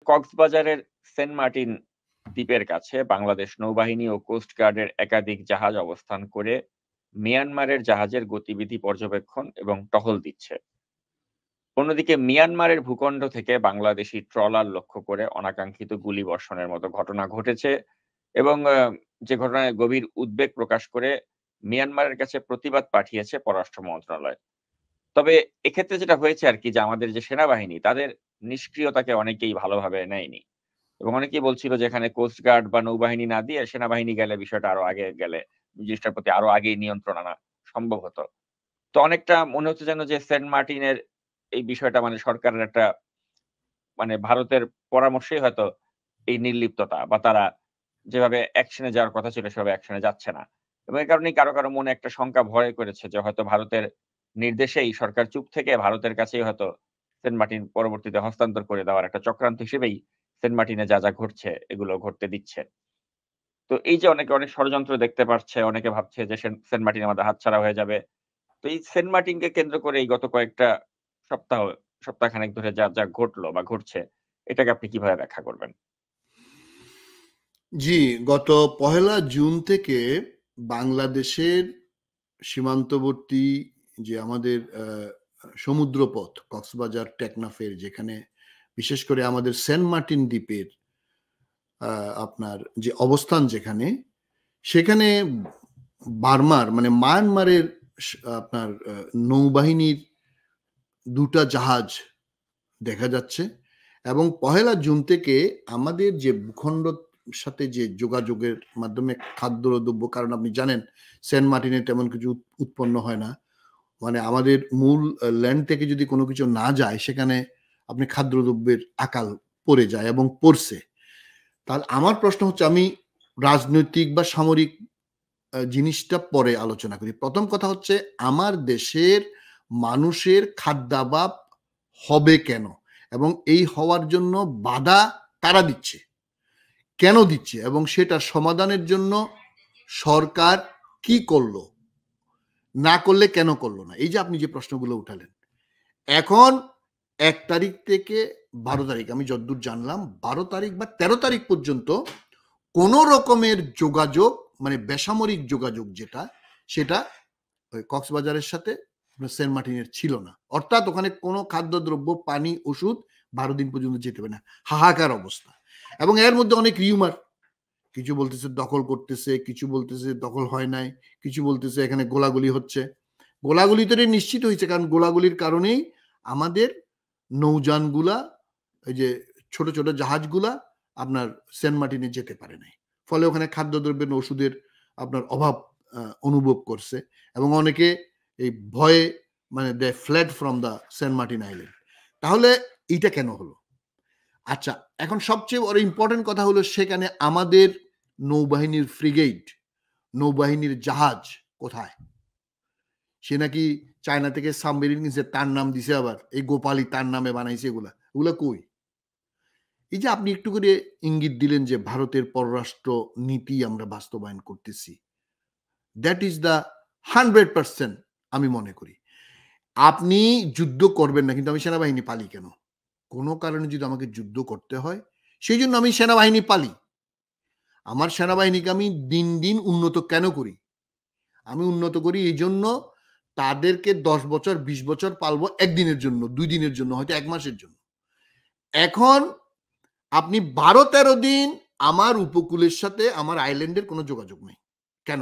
কক্সবাজারের Saint Martin দ্বীপের কাছে বাংলাদেশ নৌবাহিনী ও কোস্ট গার্ডের একাধিক জাহাজ অবস্থান করে মিয়ানমারের জাহাজের গতিবিধি পর্যবেক্ষণ এবং টহল দিচ্ছে। অন্যদিকে মিয়ানমারের ভূখণ্ড থেকে বাংলাদেশি ট্রলার লক্ষ্য করে অনাকাঙ্ক্ষিত গুলিবর্ষণের মতো ঘটনা ঘটেছে এবং যে ঘটনায় গভীর উদ্বেগ প্রকাশ করে মিয়ানমারের কাছে প্রতিবাদ পাঠিয়েছে পররাষ্ট্র মন্ত্রণালয়। তবে এক্ষেত্রে যেটা হয়েছে আরকি যে আমাদের যে সেনাবাহিনী তাদের নিষ্ক্রিয়তাকে অনেকেই ভালোভাবে নেয়নি। এবং অনেকেই বলছিল যে এখানে কোস্ট গার্ড বা নৌবাহিনী না দিয়ে সেনাবাহিনী গেলে বিষয়টা আরো আগে গেলে জিনিসটার প্রতি আরো আগেই নিয়ন্ত্রণ আনা সম্ভব হতো। তো অনেকটা মনে হচ্ছে যেন যে সেন্ট মার্টিনের এই বিষয়টা মানে সরকারের একটা মানে ভারতের পরামর্শেই হয়তো এই নির্লিপ্ততা বা তারা যেভাবে অ্যাকশন এ যাওয়ার কথা ছিল সেভাবে অ্যাকশন এ যাচ্ছে না। এবং এই কারণেই কারো মনে একটা শঙ্কা ভয় করেছে যে হয়তো ভারতের নির্দেশেই সরকার চুপ থেকে ভারতের কাছেই হয়তো সেন্ট মার্টিন পরবর্তীতে হস্তান্তর করে দেওয়ার একটা চক্রান্ত হিসেবেই সেন্ট মার্টিনে যা ঘটছে এগুলো ঘটতে দিচ্ছে। তো এই যে অনেক ষড়যন্ত্র দেখতে পাচ্ছে, অনেকে ভাবছে যে সেন্ট মার্টিন আমাদের হাতছাড়া হয়ে যাবে। তো এই সেন্ট মার্টিনকে কেন্দ্র করে এই গত কয়েকটা সপ্তাহ, সপ্তাহখানেক ধরে যা ঘটলো বা ঘটছে, এটাকে আপনি কিভাবে ব্যাখ্যা করবেন? জি, গত ১লা জুন থেকে বাংলাদেশের সীমান্তবর্তী যে আমাদের সমুদ্রপথ কক্সবাজার টেকনাফের যেখানে বিশেষ করে আমাদের সেন্ট মার্টিন দ্বীপের আপনার যে অবস্থান সেখানে বার্মার মানে মায়ানমারের আপনার নৌবাহিনীর ২টা জাহাজ দেখা যাচ্ছে এবং ১লা জুন থেকে আমাদের যে ভূখণ্ড সাথে যে যোগাযোগের মাধ্যমে খাদ্যদ্রব্য, কারণ আপনি জানেন সেন্ট মার্টিনে তেমন কিছু উৎপন্ন হয় না। মানে আমাদের মূল ল্যান্ড থেকে যদি কোনো কিছু না যায় সেখানে আপনি খাদ্যদ্রব্যের আকাল পড়ে যায় এবং পড়ছে। তাহলে আমার প্রশ্ন হচ্ছে, আমি রাজনৈতিক বা সামরিক জিনিসটা পরে আলোচনা করি। প্রথম কথা হচ্ছে আমার দেশের মানুষের খাদ্যাভাব হবে কেন? এবং এই হওয়ার জন্য বাধা কারা দিচ্ছে? কেন দিচ্ছে? এবং সেটা সমাধানের জন্য সরকার কি করলো? না করলে কেন করলো না? এই যে আপনি যে প্রশ্নগুলো উঠালেন। এখন ১ তারিখ থেকে ১২ তারিখ, আমি যতদূর জানলাম ১২ তারিখ বা ১৩ তারিখ পর্যন্ত কোন রকমের যোগাযোগ মানে বেসামরিক যোগাযোগ সেটা ওই কক্সবাজারের সাথে সেন্ট মার্টিনের ছিল না। অর্থাৎ ওখানে কোনো খাদ্যদ্রব্য, পানি, ওষুধ ১২ দিন পর্যন্ত যেতে পারে না। হাহাকার অবস্থা। এবং এর মধ্যে অনেক রিউমার, কিছু বলতেছে দখল করতেছে, কিছু বলতেছে দখল হয় নাই, কিছু বলতেছে এখানে গোলাগুলি হচ্ছে। গোলাগুলি তো নিশ্চিত হয়েছে, কারণ গোলাগুলির কারণেই আমাদের নৌযানগুলা, এই যে ছোট ছোট জাহাজগুলা আপনার সেন্ট মার্টিনে যেতে পারে নাই। ফলে ওখানে খাদ্যদ্রব্যের, ওষুধের আপনার অভাব অনুভব করছে এবং অনেকে এই ভয়ে মানে they fled from the Saint Martin island. তাহলে এইটা কেন হলো? আচ্ছা, এখন সবচেয়ে বড় ইম্পর্টেন্ট কথা হলো সেখানে আমাদের নৌবাহিনীর ফ্রিগেট, নৌবাহিনীর জাহাজ কোথায়? সে নাকি চায়না থেকে সাবমেরিন কিনছে, তার নাম দিছে আবার এই গোপালী, তার নামে বানাইছে এগুলা। ওগুলা কই? এই যে আপনি একটু করে ইঙ্গিত দিলেন যে ভারতের পররাষ্ট্র নীতি আমরা বাস্তবায়ন করতেছি। দ্যাট ইজ দ্য 100% আমি মনে করি। আপনি যুদ্ধ করবেন না, কিন্তু আমি সেনাবাহিনী পালি কেন? কোনো কারণে যদি আমাকে যুদ্ধ করতে হয়, সেইজন্য আমি সেনাবাহিনী পালি। আমার সেনাবাহিনীকে আমি দিন উন্নত কেন করি? আমি উন্নত করি এইজন্য তাদেরকে ১০ বছর ২০ বছর পালবো ১ দিনের জন্য, ২ দিনের জন্য, হয়তো ১ মাসের জন্য। এখন আপনি ১২-১৩ দিন আমার উপকূলের সাথে আমার আইল্যান্ডের কোনো যোগাযোগ নেই। কেন?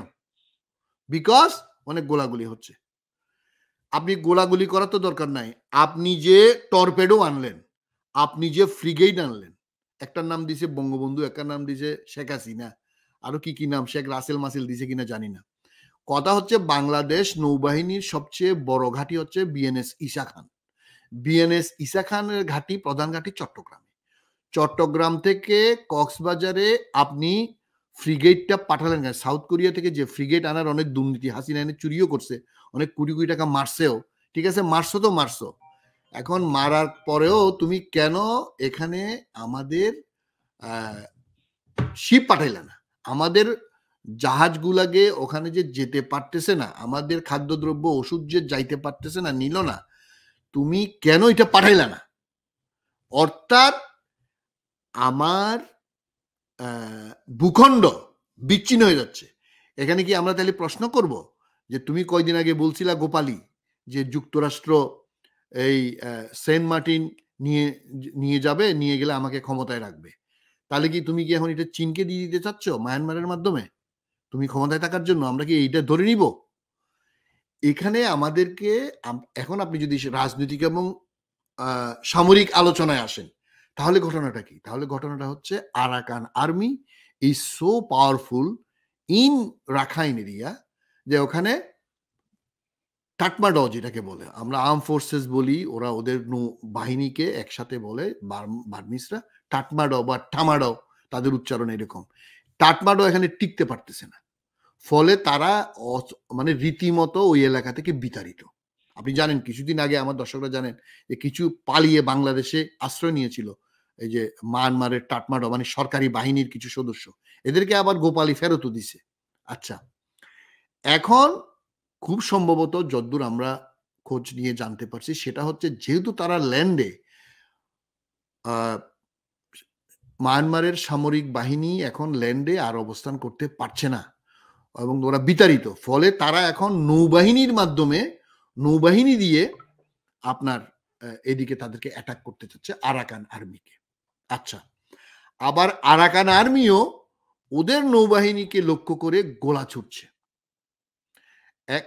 বিকজ অনেক গোলাগুলি হচ্ছে। আপনি গোলাগুলি করার তো দরকার নাই। আপনি যে টর্পেডো আনলেন, আপনি যে ফ্রিগেট আনলেন, একটার নাম দিছে বঙ্গবন্ধু, একটার নাম দিছে শেখ হাসিনা, আরো কি নাম শেখ রাসেল মাসেল দিছে কিনা জানি না। কথা হচ্ছে বাংলাদেশ নৌবাহিনীর সবচেয়ে বড় ঘাঁটি হচ্ছে বিএনএস ঈশা খান। বিএনএস ঈশা খানের ঘাঁটি, প্রধান ঘাঁটি চট্টগ্রামে। চট্টগ্রাম থেকে কক্সবাজারে আপনি ফ্রিগেটটা পাঠালেন কেন? সাউথ কোরিয়া থেকে যে ফ্রিগেট আনার অনেক দুর্নীতি, হাসিনা এনে চুরিও করছে, অনেক কোটি টাকা মারছেও। ঠিক আছে, মারছো তো মারছো। এখন মারার পরেও তুমি কেন এখানে আমাদের শিপ পাঠাইলে না? আমাদের জাহাজগুলাকে ওখানে যে যেতে পারতেছে না, আমাদের খাদ্যদ্রব্য, ওষুধ যে যাইতে পারতেছে না, নিল না, তুমি কেন এটা পাঠাইলে না? অর্থাৎ আমার ভূখণ্ড বিচ্ছিন্ন হয়ে যাচ্ছে। এখানে কি আমরা তাহলে প্রশ্ন করব যে তুমি কয়দিন আগে বলছিলা গোপালী যে যুক্তরাষ্ট্র এই সেন্ট মার্টিন নিয়ে নিয়ে যাবে, নিয়ে গেলে আমাকে ক্ষমতায় রাখবে। তাহলে কি তুমি কি এখন এটা চীনকে দিয়ে দিতে চাচ্ছ মায়ানমারের মাধ্যমে? তুমি ক্ষমতায় থাকার জন্য আমরা কি এইটা ধরে নিব? এখানে আমাদেরকে এখন আপনি যদি রাজনৈতিক এবং সামরিক আলোচনায় আসেন, তাহলে ঘটনাটা কি? তাহলে ঘটনাটা হচ্ছে Arakan army is so powerful in Rakhine area যে ওখানে টাটমাডাও যেটাকে বলে, আমরা আর্ম ফোর্সেস বলি, ওরা ওদের বাহিনীকে একসাথে বলে বার্মিসরা টাটমাডাও বা টামাডাও, তাদের উচ্চারণ এরকম। টাটমাডাও এখানে টিকতে পারতেছে না, ফলে তারা মানে রীতিমতো ওই এলাকা থেকে বিতাড়িত। আপনি জানেন কিছুদিন আগে, আমার দর্শকরা জানেন যে কিছু পালিয়ে বাংলাদেশে আশ্রয় নিয়েছিল এই যে মায়ানমারের টাটমাডাও, মানে সরকারি বাহিনীর কিছু সদস্য, এদেরকে আবার গোপালী ফেরতও দিছে। আচ্ছা, এখন খুব সম্ভবত যদ্দূর আমরা খোঁজ নিয়ে জানতে পারছি সেটা হচ্ছে যেহেতু তারা ল্যান্ডে মায়ানমারের সামরিক বাহিনী এখন ল্যান্ডে আর অবস্থান করতে পারছে না এবং ওরা বিতাড়িত, ফলে তারা এখন নৌবাহিনীর মাধ্যমে নৌবাহিনী দিয়ে আপনার এদিকে তাদেরকে অ্যাটাক করতে চাচ্ছে আরাকান আর্মিকে। আচ্ছা, আবার আরাকান আর্মিও ওদের নৌবাহিনীকে লক্ষ্য করে গোলা ছুটছে।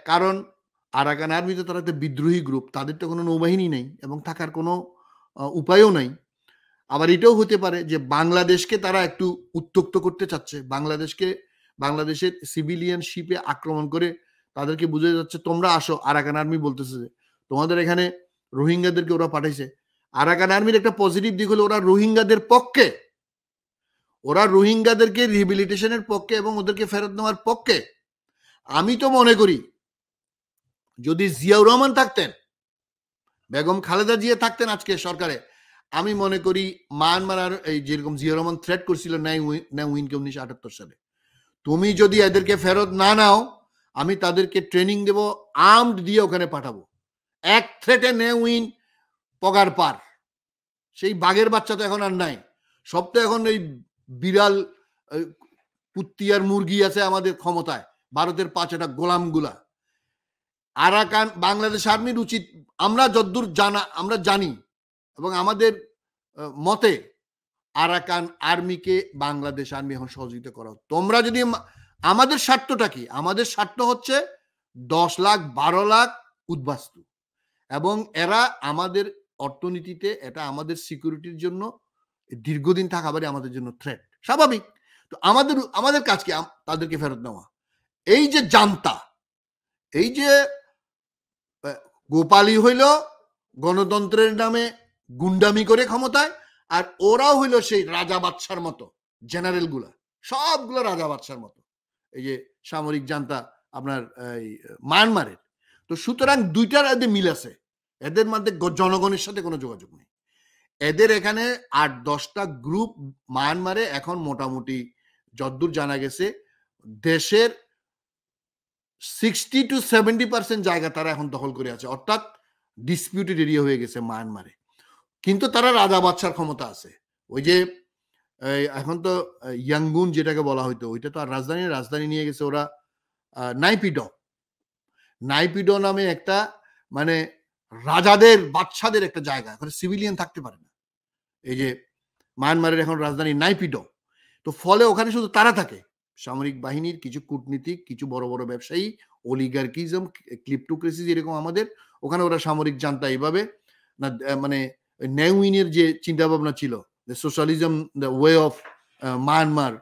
কারণ আরাকান আর্মি তো তারা একটা বিদ্রোহী গ্রুপ, তাদের তো কোনো নৌবাহিনী নেই এবং থাকার কোনো উপায়ও নাই। আবার এটাও হতে পারে যে বাংলাদেশকে তারা একটু উত্তক্ত করতে চাচ্ছে, বাংলাদেশের সিভিলিয়ান শিপে আক্রমণ করে তাদেরকে বুঝে যাচ্ছে তোমরা আসো। আরাকান আর্মি বলতেছে যে তোমাদের এখানে রোহিঙ্গাদেরকে ওরা পাঠাইছে। আরাকান আর্মির একটা পজিটিভ দিক হলো ওরা রোহিঙ্গাদের পক্ষে, ওরা রোহিঙ্গাদেরকে রিহেবিলিটেশনের পক্ষে এবং ওদেরকে ফেরত নেওয়ার পক্ষে। আমি তো মনে করি যদি জিয়াউর রহমান থাকতেন, বেগম খালেদা জিয়া থাকতেন আজকে সরকারে, আমি মনে করি মায়ানমার আর এই যেরকম জিয়াউর রহমান থ্রেট করছিল উইনকে 1978 সালে, তুমি যদি এদেরকে ফেরত না নাও আমি তাদেরকে ট্রেনিং দেব, আর্মড দিয়ে ওখানে পাঠাবো। এক থ্রেটে উইন পগার পার। সেই বাঘের বাচ্চা তো এখন আর নাই, সব তো এখন এই বিড়াল কুত্তি আর মুরগি আছে আমাদের ক্ষমতায়, ভারতের 5টা গোলামগুলা। আরাকান বাংলাদেশ আর্মির উচিত, আমরা যদ্দূর আমরা জানি এবং আমাদের মতে আরাকান আর্মিকে বাংলাদেশ আর্মি এখন সহযোগিতা করা। তোমরা যদি, আমাদের স্বার্থটা কি? আমাদের স্বার্থ হচ্ছে 10 লাখ 12 লাখ উদ্বাস্তু, এবং এরা আমাদের অর্থনীতিতে, এটা আমাদের সিকিউরিটির জন্য দীর্ঘদিন থাকাবারই আমাদের জন্য থ্রেট, স্বাভাবিক। তো আমাদের কাজ কি? তাদেরকে ফেরত নেওয়া। এই যে জান্তা, এই যে গোপালী হইল গণতন্ত্রের নামে গুন্ডামি করে ক্ষমতায়, আর ওরাও হইল সেই রাজা বাদশার মতো, জেনারেল গুলা সবগুলো রাজা বাদশার মতো, এই যে সামরিক জান্তা আপনার মায়ানমারের। তো সুতরাং দুইটার এদের মিল আছে, এদের মধ্যে জনগণের সাথে কোনো যোগাযোগ নেই। এদের এখানে 8-10টা গ্রুপ মায়ানমারে এখন মোটামুটি যদ্দূর জানা গেছে দেশের 60 to 70% জায়গা তারা এখন দখল করে আছে, অর্থাৎ ডিসপিউটেড এরিয়া হয়ে গেছে মায়ানমারে। কিন্তু তারা রাজা বাদশার ক্ষমতা আছে। ওই যে এখন তো ইয়াঙ্গুন যেটাকে বলা হইতো, ওইটা তো আর রাজধানী নিয়ে গেছে ওরা নাইপিডো নামে একটা, মানে রাজাদের বাদশাদের একটা জায়গা, এখন সিভিলিয়ান থাকতে পারে না। এই যে মায়ানমারের এখন রাজধানী নাইপিডো। তো ফলে ওখানে শুধু তারা থাকে, সামরিক বাহিনীর কিছু কূটনীতিক, কিছু বড় বড় ব্যবসায়ী, অলিগার্কিজম, ক্লিপ্টোক্রেসি যেরকম আমাদের, ওখানে ওরা সামরিক জান্তা এইভাবে না, মানে নেউইনের যে চিন্তা ভাবনা ছিল, socialism the way of Myanmar,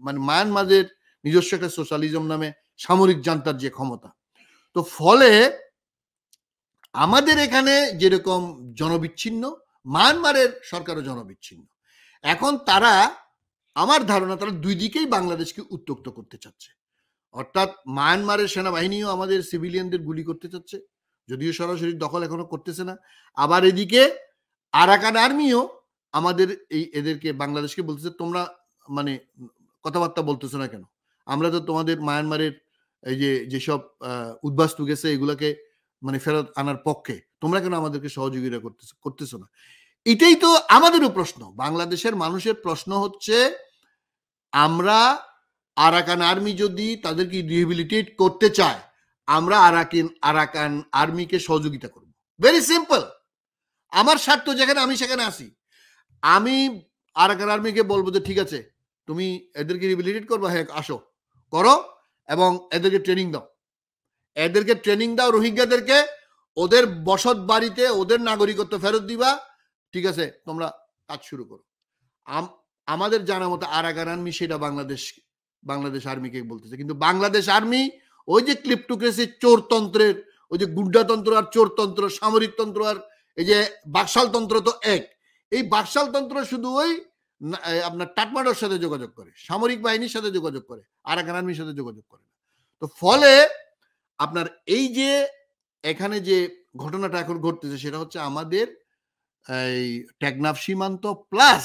মানে মায়ানমারের নিজস্ব একটা সোশ্যালিজম নামে সামরিক জান্তার যে ক্ষমতা। তো ফলে আমাদের এখানে যেরকম জনবিচ্ছিন্ন, মায়ানমারের সরকারও জনবিচ্ছিন্ন। এখন তারা, আমার ধারণা তারা দুই দিকেই বাংলাদেশকে উত্তক্ত করতে চাচ্ছে, অর্থাৎ মায়ানমারের সেনাবাহিনীও আমাদের সিভিলিয়ানদের গুলি করতে চাচ্ছে, যদিও সরাসরি দখল এখনো করতেছে না। আবার এদিকে আরাকান আর্মিও আমাদের এদেরকে বাংলাদেশকে বলতেছে তোমরা মানে কথাবার্তা বলতেছো না কেন, আমরা তো তোমাদের মায়ানমারের এই যে যেসব উদ্বাস্তু গেছে এগুলাকে মানে ফেরত আনার পক্ষে, তোমরা কেন আমাদেরকে সহযোগিতা করতেছো না। এটাই তো আমাদেরও প্রশ্ন, বাংলাদেশের মানুষের প্রশ্ন হচ্ছে আমরা আরাকান আর্মি যদি তাদেরকে রিহেবিলিটেট করতে চায়, আমরা আরাকান আর্মিকে সহযোগিতা করব। Very simple. আমার স্বার্থ যেখানে, আমি সেখানে আসি। আমি আরাকান আর্মিকে বলবো যে ঠিক আছে, তুমি এদেরকে রিহেবিলিটেট করবো, হ্যাঁ আসো, করো, এবং এদেরকে ট্রেনিং দাও। এদেরকে ট্রেনিং দাও, রোহিঙ্গাদেরকে ওদের বসত বাড়িতে ওদের নাগরিকত্ব ফেরত দিবা, ঠিক আছে, তোমরা কাজ শুরু করো। আমাদের জানা মতো আরাকান আর্মি সেটা বাংলাদেশ আর্মিকে বলতেছে, কিন্তু বাংলাদেশ আর্মি ওই যে ক্লিপ্টোক্রেসি চোরতন্ত্রের, ওই যে গুড্ডাতন্ত্র আর চোরতন্ত্র, সামরিকতন্ত্র আর এই যে বাকশালতন্ত্র তো এক। এই বাকশালতন্ত্র শুধু ওই আপনার টাটমাডোর সাথে যোগাযোগ করে, সামরিক বাহিনীর সাথে যোগাযোগ করে, আরাকান আর্মির সাথে যোগাযোগ করে। তো ফলে আপনার এই যে এখানে যে ঘটনাটা এখন ঘটতেছে সেটা হচ্ছে আমাদের এই টেকনাফ সীমান্ত প্লাস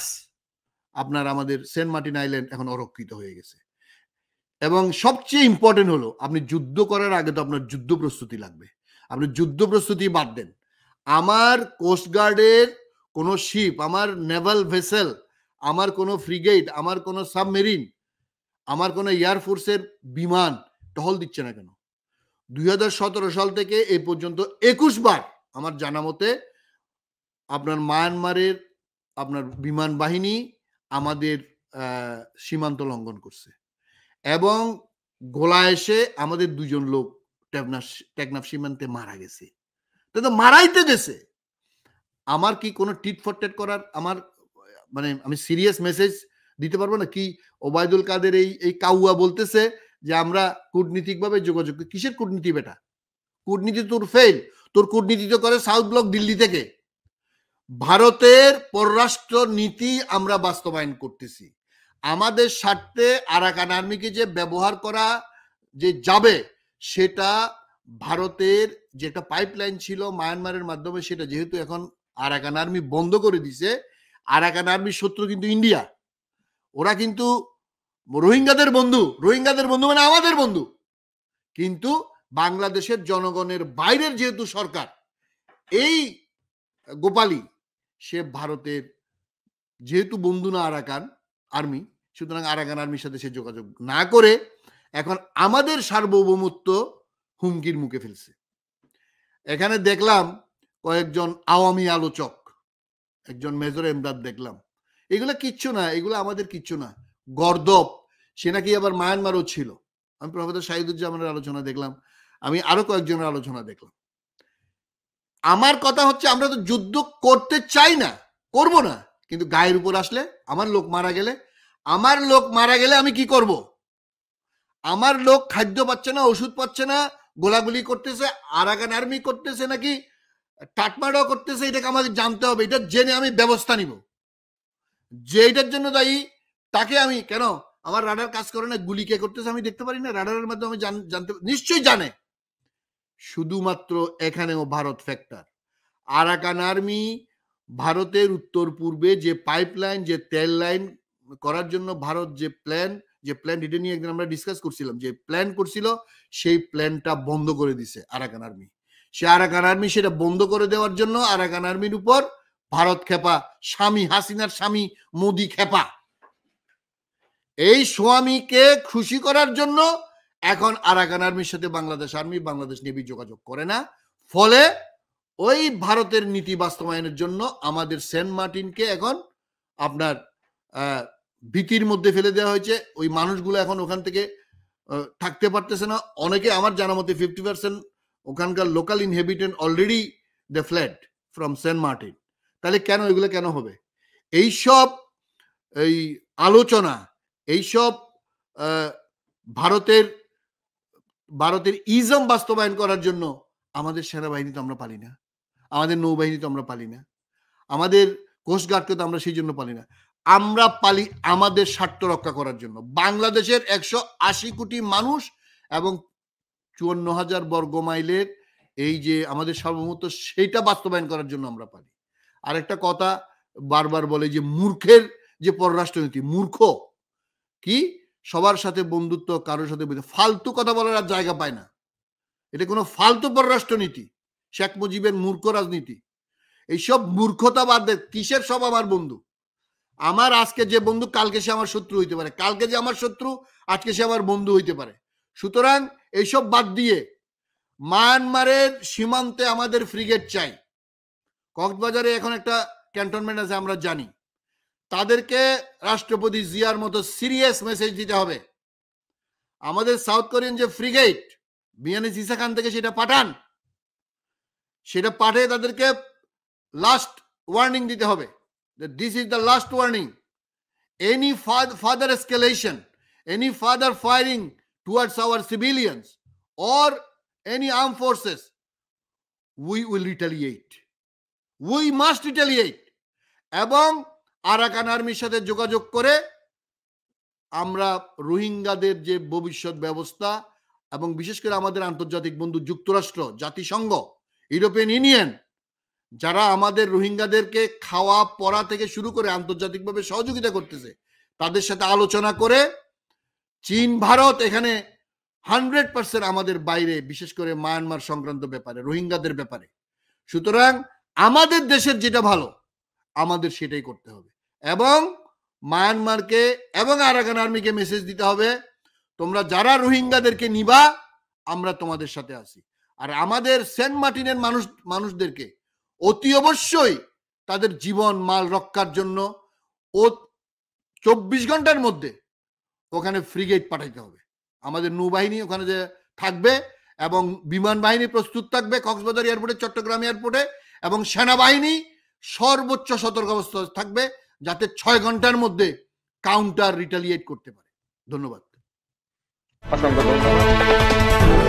আপনার আমাদের সেন্ট মার্টিন আইল্যান্ড এখন অরক্ষিত হয়ে গেছে। এবং সবচেয়ে ইম্পর্টেন্ট হলো, আপনি যুদ্ধ করার আগে তো আপনার যুদ্ধ প্রস্তুতি লাগবে। আপনি যুদ্ধ প্রস্তুতি বাদ দেন, আমার কোস্টগার্ডের কোনো শিপ, আমার নেভাল ভেসেল, আমার কোনো ফ্রিগেট, আমার কোনো সাবমেরিন, আমার কোনো এয়ারফোর্সের বিমান টহল দিচ্ছে না কেন? 2017 সাল থেকে এই পর্যন্ত 21 বার আমার জানা মতে আপনার মায়ানমারের আপনার বিমান বাহিনী আমাদের সীমান্ত লঙ্ঘন করছে, এবং গোলা এসে আমাদের 2 জন লোক টেকনাফ সীমান্তে মারা গেছে। তো মারাইতে গেছে। আমার কি কোনো টিট ফর টেট করার, আমার মানে আমি সিরিয়াস মেসেজ দিতে পারবো না কি? ওবায়দুল কাদের এই কাউয়া বলতেছে যে আমরা কূটনীতিকভাবে যোগাযোগ, কিসের কূটনীতি বেটা? কূটনীতি তোর ফেল। তোর কূটনীতি তো করে সাউথ ব্লক দিল্লি থেকে। ভারতের পররাষ্ট্র নীতি আমরা বাস্তবায়ন করতেছি। আমাদের স্বার্থে আরাকান আর্মিকে যে ব্যবহার করা যে যাবে, সেটা ভারতের যে একটা পাইপলাইন ছিল মায়ানমারের মাধ্যমে, সেটা যেহেতু এখন আরাকান আর্মি বন্ধ করে দিছে, আরাকান আর্মির শত্রু কিন্তু ইন্ডিয়া। ওরা কিন্তু রোহিঙ্গাদের বন্ধু, রোহিঙ্গাদের বন্ধু মানে আমাদের বন্ধু। কিন্তু বাংলাদেশের জনগণের বাইরের যেহেতু সরকার, এই গোপালী সে ভারতের যেহেতু বন্ধু না আরাকান আর্মি, সুতরাং আরাকান আর্মির সাথে সে যোগাযোগ না করে এখন আমাদের সার্বভৌমত্ব হুমকির মুখে ফেলছে। এখানে দেখলাম কয়েকজন আওয়ামী আলোচক, একজন মেজর এমদাদ দেখলাম, এগুলো কিচ্ছু না, এগুলো আমাদের কিচ্ছু না। গর্দব সে নাকি আবার মায়ানমারও ছিল। আমি প্রফেসর শাহিদুজ্জামানের আলোচনা দেখলাম, আমি আরো কয়েকজনের আলোচনা দেখলাম। আমার কথা হচ্ছে আমরা তো যুদ্ধ করতে চাই না, করব না, কিন্তু গায়ের উপর আসলে, আমার লোক মারা গেলে আমি কি করব? আমার লোক খাদ্য পাচ্ছে না, ওষুধ পাচ্ছে না, গোলাগুলি করতেছে, আরাকান আর্মি করতেছে নাকি টাটমাডো করতেছে, এটাকে আমাদের জানতে হবে। এটা জেনে আমি ব্যবস্থা নিব। যে এটার জন্য দায়ী তাকে আমি কেন, আমার রাডার কাজ করে না, গুলি কে করতেছে আমি দেখতে পারি না? রাডারের মাধ্যমে জানতে, নিশ্চয়ই জানে। শুধুমাত্র এখানেও ভারত ফ্যাক্টর। আরাকান আর্মি ভারতের উত্তর পূর্বে যে পাইপলাইন, যে তেল লাইন করার জন্য ভারত যে প্ল্যান এটা নিয়ে একদিন আমরা ডিসকাস করছিলাম, যে প্ল্যান করছিল, সেই প্ল্যানটা বন্ধ করে দিছে আরাকান আর্মি। সে আরাকান আর্মি সেটা বন্ধ করে দেওয়ার জন্য আরাকান আর্মির উপর ভারত খেপা, স্বামী হাসিনার স্বামী মোদি খেপা। এই স্বামীকে খুশি করার জন্য এখন আরাকান আর্মির সাথে বাংলাদেশ আর্মি, বাংলাদেশ নেভি যোগাযোগ করে না। ফলে ওই ভারতের নীতি বাস্তবায়নের জন্য আমাদের সেন্ট মার্টিনকে এখন আপনার ভীতির মধ্যে ফেলে দেওয়া হয়েছে। ওই মানুষগুলো এখন ওখান থেকে থাকতে পারতেছে না। অনেকে, আমার জানা মতে 50% ওখানকার local inhabitant already they fled from Saint Martin. তাহলে কেন এগুলো কেন হবে? এইসব এই আলোচনা, এইসব ভারতের ইজম বাস্তবায়ন করার জন্য আমাদের সেনাবাহিনী তো আমরা পালি না, আমাদের নৌবাহিনী তো আমরা পালি না, আমাদের কোস্টগার্ডকে তো আমরা সেই জন্য পালি না। আমরা পালি আমাদের স্বার্থ রক্ষা করার জন্য। বাংলাদেশের 180 কোটি মানুষ এবং 54,000 বর্গ মাইলের এই যে আমাদের সার্বভৌমত্ব, সেইটা বাস্তবায়ন করার জন্য আমরা পালি। আর একটা কথা বারবার বলে যে মূর্খের যে পররাষ্ট্রনীতি, মূর্খ কি সবার সাথে বন্ধুত্ব, কারোর সাথে ফালতু কথা বলার আর জায়গা পায় না। এটা কোনো ফালতু পররাষ্ট্রনীতি, শেখ মুজিবের মূর্খ রাজনীতি। এইসব মূর্খতা বাদ দে। কিসের সব আমার বন্ধু? আমার আজকে যে বন্ধু কালকে সে আমার শত্রু হইতে পারে, কালকে যে আমার শত্রু আজকে সে আমার বন্ধু হইতে পারে। সুতরাং এইসব বাদ দিয়ে মায়ানমারের সীমান্তে আমাদের ফ্রিগেট চাই। কক্সবাজারে এখন একটা ক্যান্টনমেন্ট আছে আমরা জানি, তাদেরকে রাষ্ট্রপতি জিয়ার মতো সিরিয়াস মেসেজ দিতে হবে। আমাদের সাউথ কোরিয়ান যে ফ্রিগেট বিয়ানি সিসা খান থেকে সেটা পাঠান, সেটা পাঠিয়ে তাদেরকে লাস্ট ওয়ার্নিং দিতে হবে, this is the last warning, any further escalation, any further firing towards hour civilians or any armed forces, we will retaliate, we must retaliate। এবং আরাকান আর্মির সাথে যোগাযোগ করে আমরা রোহিঙ্গাদের যে ভবিষ্যৎ ব্যবস্থা এবং বিশেষ করে আমাদের আন্তর্জাতিক বন্ধু যুক্তরাষ্ট্র, জাতিসংঘ, ইউরোপিয়ান ইউনিয়ন, যারা আমাদের রোহিঙ্গাদেরকে খাওয়া পড়া থেকে শুরু করে আন্তর্জাতিকভাবে সহযোগিতা করতেছে, তাদের সাথে আলোচনা করে চীন ভারত এখানে 100% আমাদের বাইরে, বিশেষ করে মায়ানমার সংক্রান্ত ব্যাপারে, রোহিঙ্গাদের ব্যাপারে। সুতরাং আমাদের দেশের যেটা ভালো আমাদের সেটাই করতে হবে এবং মায়ানমারকে এবং আরাকান আর্মিকে মেসেজ দিতে হবে, তোমরা যারা রোহিঙ্গাদেরকে নিবা আমরা তোমাদের সাথে আছি। আর আমাদের সেন্ট মার্টিনের মানুষদেরকে অতি অবশ্যই তাদের জীবন মাল রক্ষার জন্য 24 ঘন্টার মধ্যে ওখানে ফ্রিগেট পাঠাইতে হবে। আমাদের নৌবাহিনী ওখানে যে থাকবে এবং বিমান বাহিনী প্রস্তুত থাকবে কক্সবাজার এয়ারপোর্টে, চট্টগ্রাম এয়ারপোর্টে, এবং সেনাবাহিনী সর্বোচ্চ সতর্কাবস্থা থাকবে যাতে 6 ঘন্টার মধ্যে কাউন্টার রিটালিয়েট করতে পারে। ধন্যবাদ। অসংখ্য ধন্যবাদ।